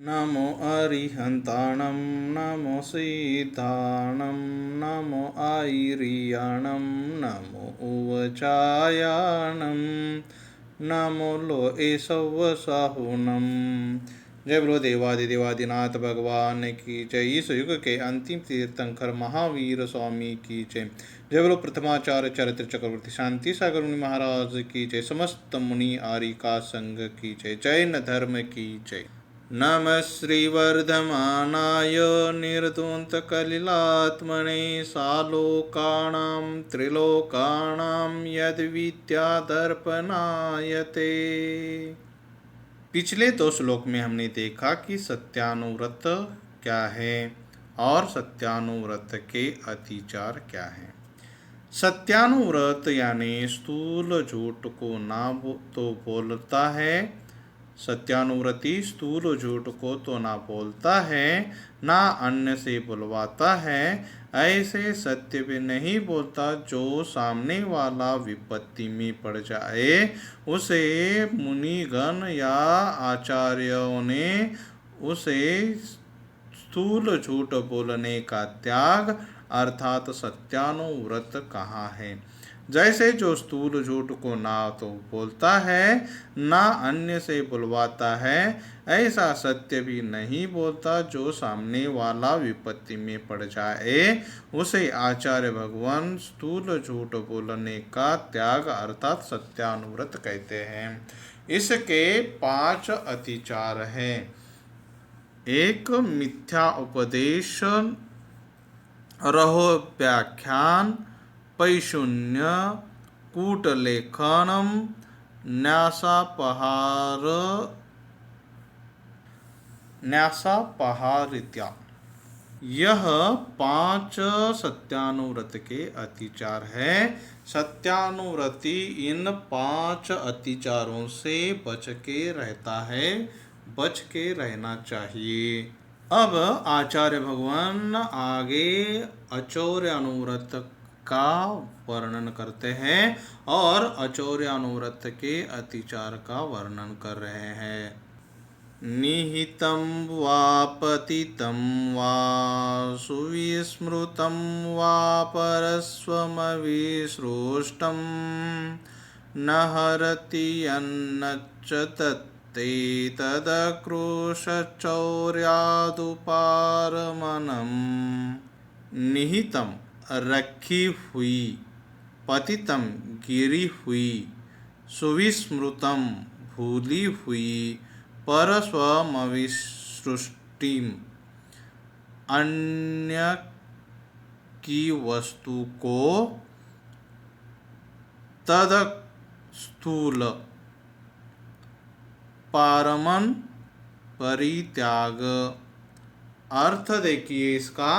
नमो अरिहन्ताणं नमो सीताणं नमो आयिर्याणं नमो उवचायाणं नमो लोएसव्वसाहुणम्। जय बोलो देवादिदेवादिनाथ भगवान की जय। इस युग के अंतिम तीर्थंकर महावीर स्वामी की जय। जय बोलो प्रथमाचार्य चरित्र चक्रवर्ती शांति सागर मुनि महाराज की जय। समस्त मुनि आर्य का संघ की जय। जैन धर्म की जय। नमः श्रीवर्धमानाय निर्धून्तकलिलात्मने सालोकानां त्रिलोकानां यद्विद्यादर्पणायते। पिछले 2 श्लोक में हमने देखा कि सत्यानुव्रत क्या है और सत्यानुव्रत के अतिचार क्या हैं। सत्यानुव्रत यानी स्थूल झूठ को ना तो बोलता है, सत्यानुव्रती स्थूल झूठ को तो ना बोलता है ना अन्य से बुलवाता है। ऐसे सत्य भी नहीं बोलता जो सामने वाला विपत्ति में पड़ जाए। उसे मुनिगण या आचार्यों ने उसे स्थूल झूठ बोलने का त्याग अर्थात सत्यानुव्रत कहा है। जैसे जो स्थूल झूठ को ना तो बोलता है ना अन्य से बुलवाता है, ऐसा सत्य भी नहीं बोलता जो सामने वाला विपत्ति में पड़ जाए। उसे आचार्य भगवान स्थूल झूठ बोलने का त्याग अर्थात सत्यानुव्रत कहते हैं। इसके 5 अतिचार हैं। 1 मिथ्या उपदेश, रहो व्याख्यान, पैशून्य, कूटलेखनम, न्यासापहारित्या। यह 5 सत्यानुव्रत के अतिचार है। सत्यानुव्रती इन 5 अतिचारों से बच के रहता है, बच के रहना चाहिए। अब आचार्य भगवान आगे अचौर्यानुव्रत का वर्णन करते हैं और अचौर्यानुव्रत के अतिचार का वर्णन कर रहे हैं। निहितं वा पतितं वा सुविस्मृतं वा परस्वमविसृष्टं न हरति अन्नच्च तत्ते तदक्रूशचौर्यादुपारमणम्। निहितं रखी हुई, पतितं गिरी हुई, सुविस्मृतं भूली हुई, परस्वमविसृष्टिम अन्य की वस्तु को, तद स्थूल पारमन परित्याग। अर्थ देखिए इसका,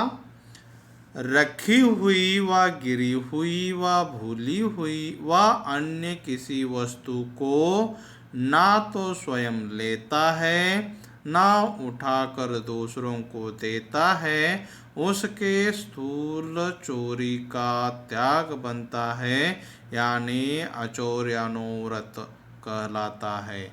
रखी हुई व गिरी हुई व भूली हुई व अन्य किसी वस्तु को ना तो स्वयं लेता है ना उठाकर दूसरों को देता है, उसके स्थूल चोरी का त्याग बनता है, यानी अचौर्यानुव्रत कहलाता है।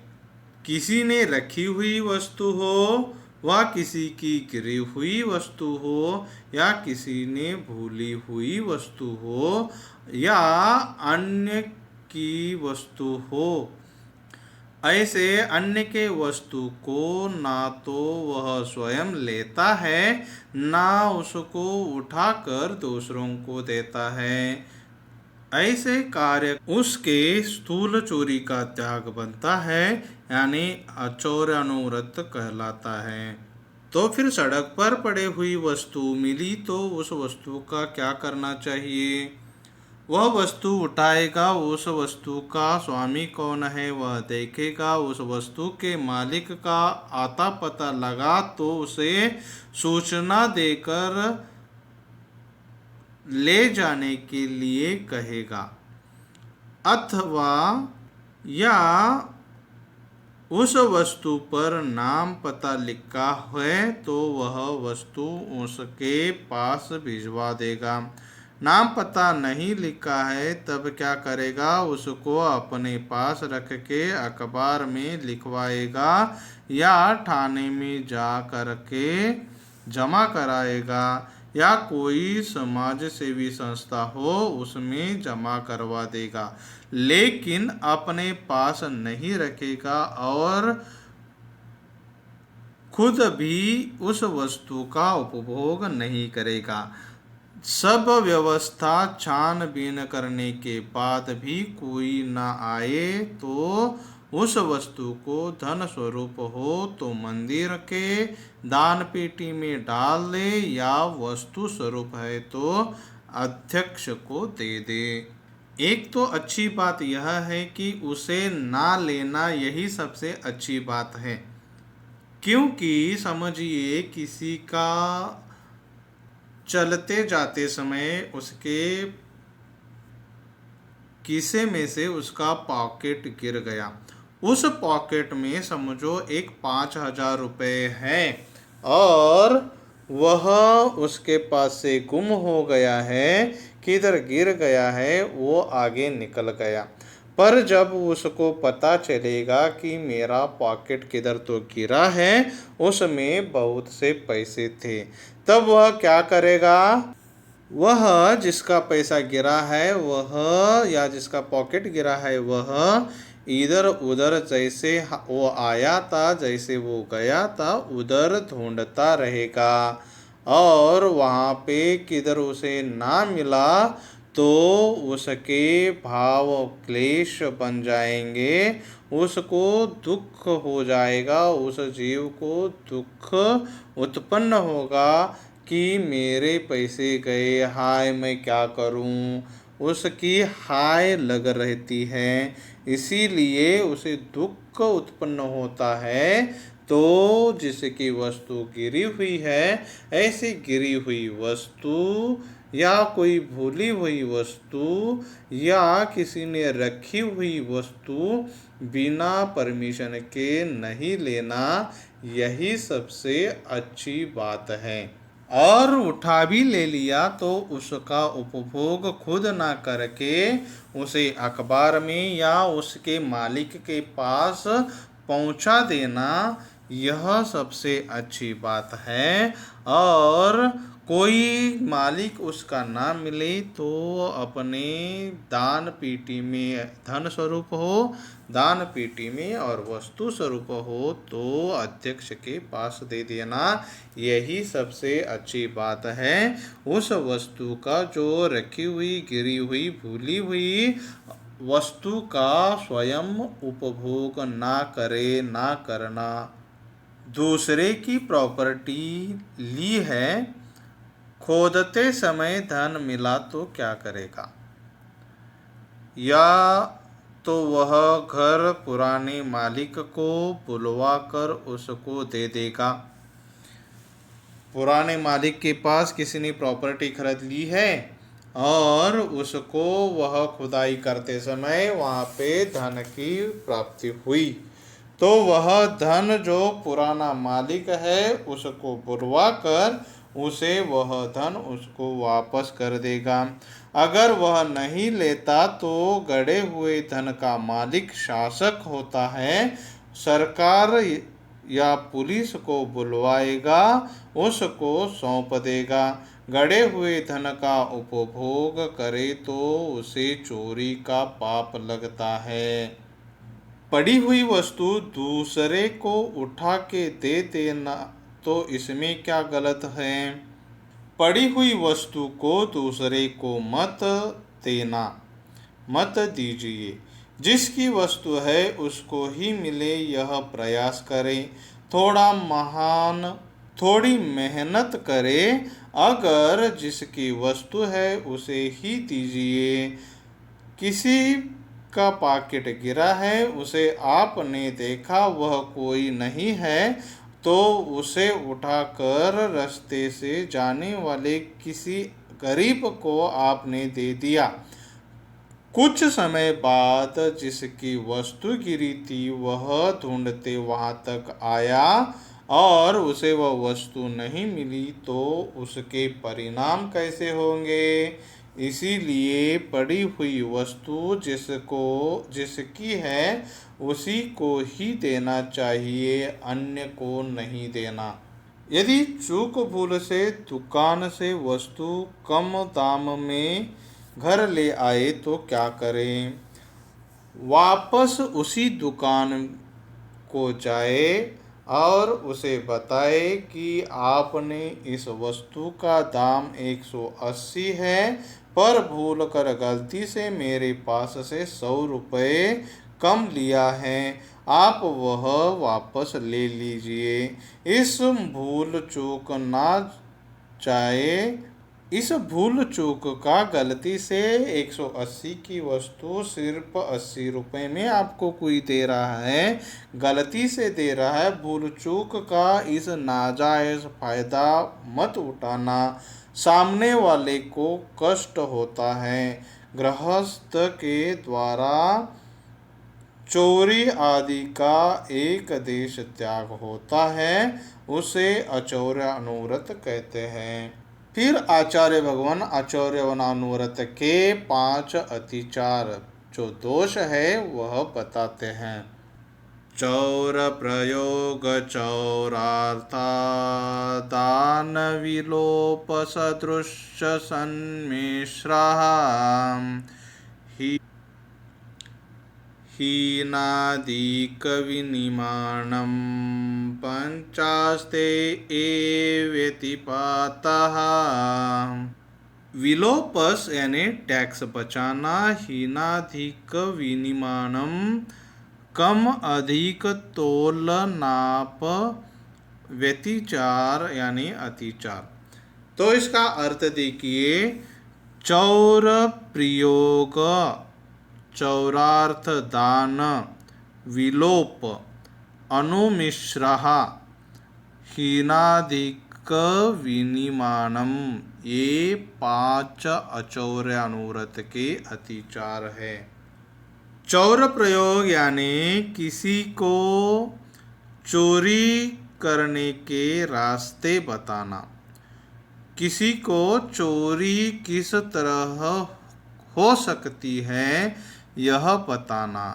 किसी ने रखी हुई वस्तु हो व किसी की गिरी हुई वस्तु हो या किसी ने भूली हुई वस्तु हो या अन्य की वस्तु हो, ऐसे अन्य के वस्तु को ना तो वह स्वयं लेता है ना उसको उठाकर दूसरों को देता है, ऐसे कार्य उसके स्थूल चोरी का त्याग बनता है, यानी अचौर्यानुव्रत कहलाता है। तो फिर सड़क पर पड़े हुई वस्तु मिली तो उस वस्तु का क्या करना चाहिए? वह वस्तु उठाएगा, उस वस्तु का स्वामी कौन है वह देखेगा, उस वस्तु के मालिक का आता पता लगा तो उसे सूचना देकर ले जाने के लिए कहेगा, अथवा या उस वस्तु पर नाम पता लिखा है तो वह वस्तु उसके पास भिजवा देगा। नाम पता नहीं लिखा है तब क्या करेगा? उसको अपने पास रख के अखबार में लिखवाएगा या थाने में जा कर के जमा कराएगा या कोई समाज सेवी संस्था हो उसमें जमा करवा देगा, लेकिन अपने पास नहीं रखेगा और खुद भी उस वस्तु का उपभोग नहीं करेगा। सब व्यवस्था छानबीन करने के बाद भी कोई न आए तो उस वस्तु को धन स्वरूप हो तो मंदिर के दान पेटी में डाल दे या वस्तु स्वरूप है तो अध्यक्ष को दे दे। एक तो अच्छी बात यह है कि उसे ना लेना, यही सबसे अच्छी बात है, क्योंकि समझिए किसी का चलते जाते समय उसके खीसे में से उसका पॉकेट गिर गया, उस पॉकेट में समझो एक 5,000 रुपये है और वह उसके पास से गुम हो गया है, किधर गिर गया है वो आगे निकल गया। पर जब उसको पता चलेगा कि मेरा पॉकेट किधर तो गिरा है, उसमें बहुत से पैसे थे, तब वह क्या करेगा? वह जिसका पैसा गिरा है वह या जिसका पॉकेट गिरा है वह इधर उधर जैसे वो आया था जैसे वो गया था उधर ढूंढता रहेगा और वहाँ पे किधर उसे ना मिला तो उसके भाव क्लेश बन जाएंगे, उसको दुख हो जाएगा, उस जीव को दुख उत्पन्न होगा कि मेरे पैसे गए, हाय मैं क्या करूं, उसकी हाय लग रहती है, इसीलिए उसे दुख उत्पन्न होता है। तो जिसकी वस्तु गिरी हुई है, ऐसी गिरी हुई वस्तु या कोई भूली हुई वस्तु या किसी ने रखी हुई वस्तु बिना परमिशन के नहीं लेना, यही सबसे अच्छी बात है। और उठा भी ले लिया तो उसका उपभोग खुद ना करके उसे अखबार में या उसके मालिक के पास पहुंचा देना, यह सबसे अच्छी बात है। और कोई मालिक उसका ना मिले तो अपने दान पेटी में धन स्वरूप हो, दान पेटी में और वस्तु स्वरूप हो तो अध्यक्ष के पास दे देना, यही सबसे अच्छी बात है। उस वस्तु का जो रखी हुई, गिरी हुई, भूली हुई वस्तु का स्वयं उपभोग ना करे, ना करना। दूसरे की प्रॉपर्टी ली है, खोदते समय धन मिला तो क्या करेगा? या तो वह घर पुराने मालिक को बुलवा कर उसको दे देगा। पुराने मालिक के पास किसी ने प्रॉपर्टी खरीद ली है और उसको वह खुदाई करते समय वहाँ पे धन की प्राप्ति हुई, तो वह धन जो पुराना मालिक है उसको बुलवा कर उसे वह धन उसको वापस कर देगा। अगर वह नहीं लेता तो गड़े हुए धन का मालिक शासक होता है, सरकार या पुलिस को बुलवाएगा, उसको सौंप देगा। गड़े हुए धन का उपभोग करे तो उसे चोरी का पाप लगता है। पड़ी हुई वस्तु दूसरे को उठा के दे देना तो इसमें क्या गलत है? पड़ी हुई वस्तु को दूसरे को मत देना, मत दीजिए। जिसकी वस्तु है उसको ही मिले यह प्रयास करें। थोड़ी मेहनत करें। अगर जिसकी वस्तु है उसे ही दीजिए। किसी का पॉकेट गिरा है, उसे आपने देखा वह कोई नहीं है तो उसे उठाकर रास्ते से जाने वाले किसी गरीब को आपने दे दिया। कुछ समय बाद जिसकी वस्तु गिरी थी वह ढूंढते वहां तक आया और उसे वह वस्तु नहीं मिली तो उसके परिणाम कैसे होंगे? इसीलिए पड़ी हुई वस्तु जिसकी है उसी को ही देना चाहिए, अन्य को नहीं देना। यदि चूक भूल से दुकान से वस्तु कम दाम में घर ले आए तो क्या करें? वापस उसी दुकान को जाए और उसे बताए कि आपने इस वस्तु का दाम 180 है, पर भूल कर गलती से मेरे पास से 100 रुपये कम लिया है, आप वह वापस ले लीजिए। इस भूल चूक का गलती से 180 की वस्तु सिर्फ 80 रुपये में आपको कोई दे रहा है, गलती से दे रहा है। भूल चूक का इस नाजायज फायदा मत उठाना, सामने वाले को कष्ट होता है। गृहस्थ के द्वारा चोरी आदि का एक देश त्याग होता है, उसे अचौर्य अनुव्रत कहते हैं। फिर आचार्य भगवान आचौर्य अनुव्रत के 5 अतिचार जो दोष है वह बताते हैं। चौर प्रयोग चौरार्था दान विलोप सदृश सन्मिश्रा हीनादिक विनिमाणं पंचास्ते व्यतिपातः। विलोपस यानी टैक्स बचाना, हीनाधिक विनिमाणम कम अधिक तोल नाप, व्यतिचार यानी अतिचार। तो इसका अर्थ देखिए, चौर प्रयोग चौरार्थ दान विलोप अनुमिश्रः हीनाधिक विनिमाणम, ये 5 अचौर्य अनुव्रत के अतिचार है। चौर प्रयोग यानी किसी को चोरी करने के रास्ते बताना, किसी को चोरी किस तरह हो सकती है यह बताना,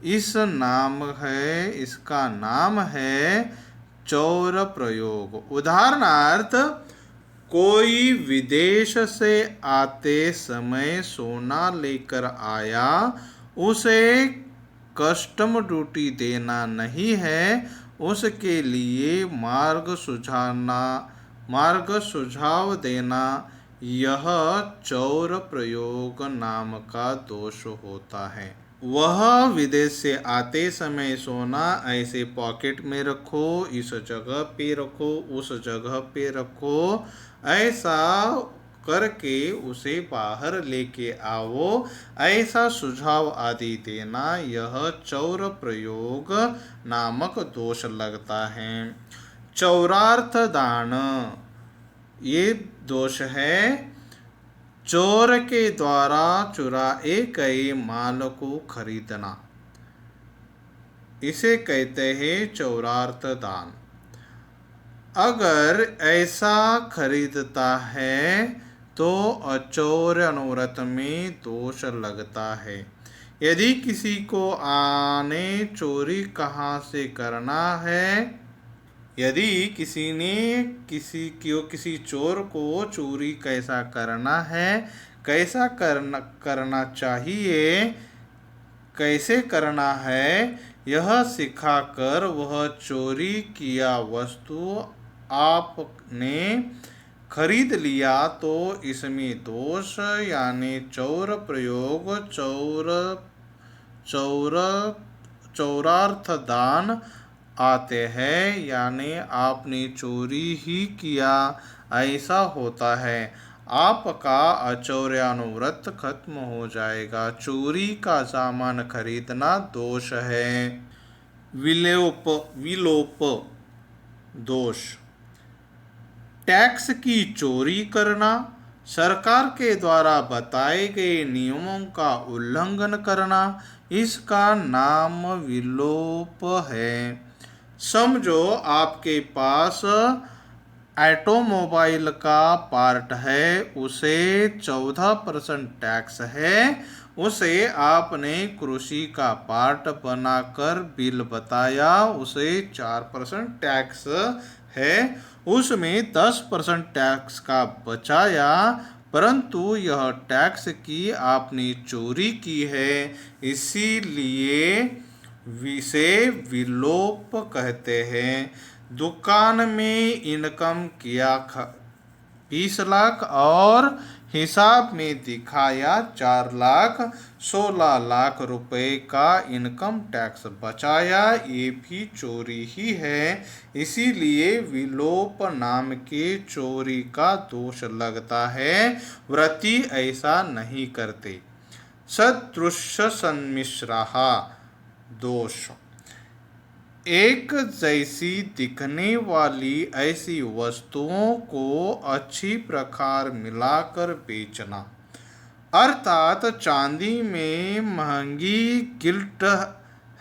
इसका नाम है चौर प्रयोग। उदाहरणार्थ, कोई विदेश से आते समय सोना लेकर आया, उसे कस्टम ड्यूटी देना नहीं है, उसके लिए मार्ग सुझाव देना, यह चौर प्रयोग नाम का दोष होता है। वह विदेश से आते समय सोना ऐसे पॉकेट में रखो, इस जगह पे रखो, उस जगह पे रखो, ऐसा करके उसे बाहर लेके आओ, ऐसा सुझाव आदि देना, यह चौर प्रयोग नामक दोष लगता है। चौरार्थ दान, ये दोष है चोर के द्वारा चुराए गए माल को खरीदना, इसे कहते हैं चौरार्थ दान। अगर ऐसा खरीदता है तो अचौर्य अनुव्रत में दोष लगता है। यदि किसी को आने चोरी कहाँ से करना है, यदि किसी ने किसी चोर को चोरी कैसा करना है, कैसा करना चाहिए, कैसे करना है, यह सिखाकर वह चोरी किया वस्तु आपने खरीद लिया तो इसमें दोष यानी चौर प्रयोग चौरार्थ दान आते हैं, यानी आपने चोरी ही किया ऐसा होता है। आपका अचौर्य अनुव्रत खत्म हो जाएगा। चोरी का सामान खरीदना दोष है। विलोप दोष, टैक्स की चोरी करना, सरकार के द्वारा बताए गए नियमों का उल्लंघन करना, इसका नाम विलोप है। समझो आपके पास ऑटोमोबाइल का पार्ट है उसे 14% टैक्स है। उसे आपने कृषि का पार्ट बनाकर बिल बताया उसे 4% टैक्स है। उसमें 10% टैक्स का बचाया, परंतु यह टैक्स की आपने चोरी की है, इसीलिए इसे विलोप कहते हैं। दुकान में इनकम किया 20 लाख और हिसाब में दिखाया 4 लाख, 16 लाख रुपए का इनकम टैक्स बचाया, ये भी चोरी ही है, इसीलिए विलोप नाम के चोरी का दोष लगता है। व्रती ऐसा नहीं करते। सदृश सम्मिश्रः दोष। एक जैसी दिखने वाली ऐसी वस्तुओं को अच्छी प्रकार मिलाकर बेचना, अर्थात चांदी में महंगी गिल्ट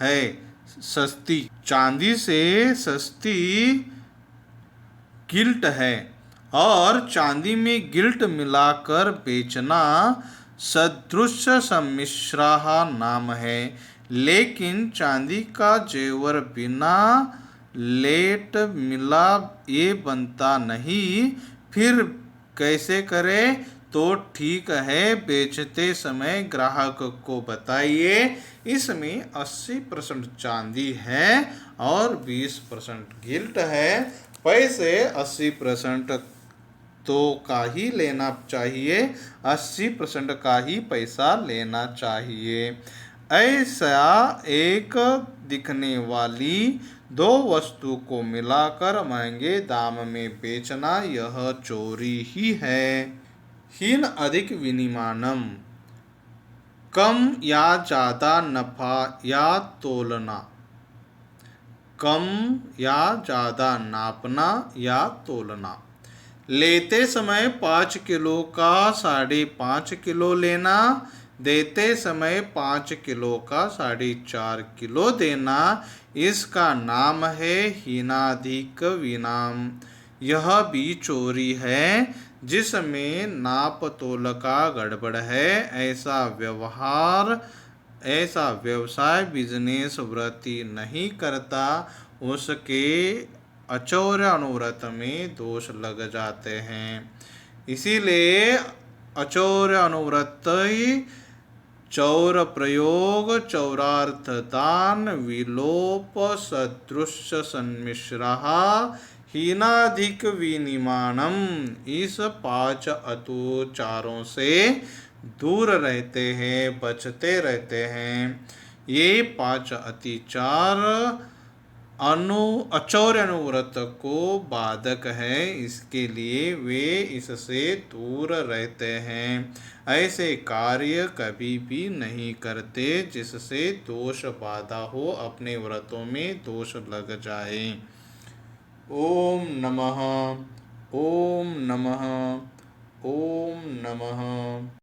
है सस्ती, चांदी से सस्ती गिल्ट है और चांदी में गिल्ट मिलाकर बेचना सदृश सम्मिश्रः नाम है। लेकिन चांदी का जेवर बिना लेट मिला ये बनता नहीं, फिर कैसे करें? तो ठीक है, बेचते समय ग्राहक को बताइए इसमें 80% चांदी है और 20% गिल्ट है, पैसे 80% तो का ही लेना चाहिए, 80% का ही पैसा लेना चाहिए। ऐसा एक दिखने वाली दो वस्तु को मिलाकर महंगे दाम में बेचना यह चोरी ही है। हीन अधिक विनिमानम, कम या ज़्यादा नफा या तोलना, कम या ज़्यादा नापना या तोलना। लेते समय 5 किलो का 5.5 किलो लेना, देते समय 5 किलो का 4.5 किलो देना, इसका नाम है हीनाधिक विनाम। यह भी चोरी है जिसमें नाप तोल का गड़बड़ है। ऐसा व्यवसाय बिजनेस व्रती नहीं करता, उसके अचौर्य अनुव्रत में दोष लग जाते हैं। इसीलिए अचौर्य अनुव्रत चौर प्रयोग, चौरार्थ दान, विलोप, सदृश सम्मिश्रः, हीनाधिक विनिमानम, इस 5 अत्याचारों से दूर रहते हैं, बचते रहते हैं। ये 5 अत्याचार अचौर्य अनुव्रत को बाधक है, इसके लिए वे इससे दूर रहते हैं। ऐसे कार्य कभी भी नहीं करते जिससे दोष बाधा हो, अपने व्रतों में दोष लग जाए। ओम नमः, ओम नमः, ओम नमः।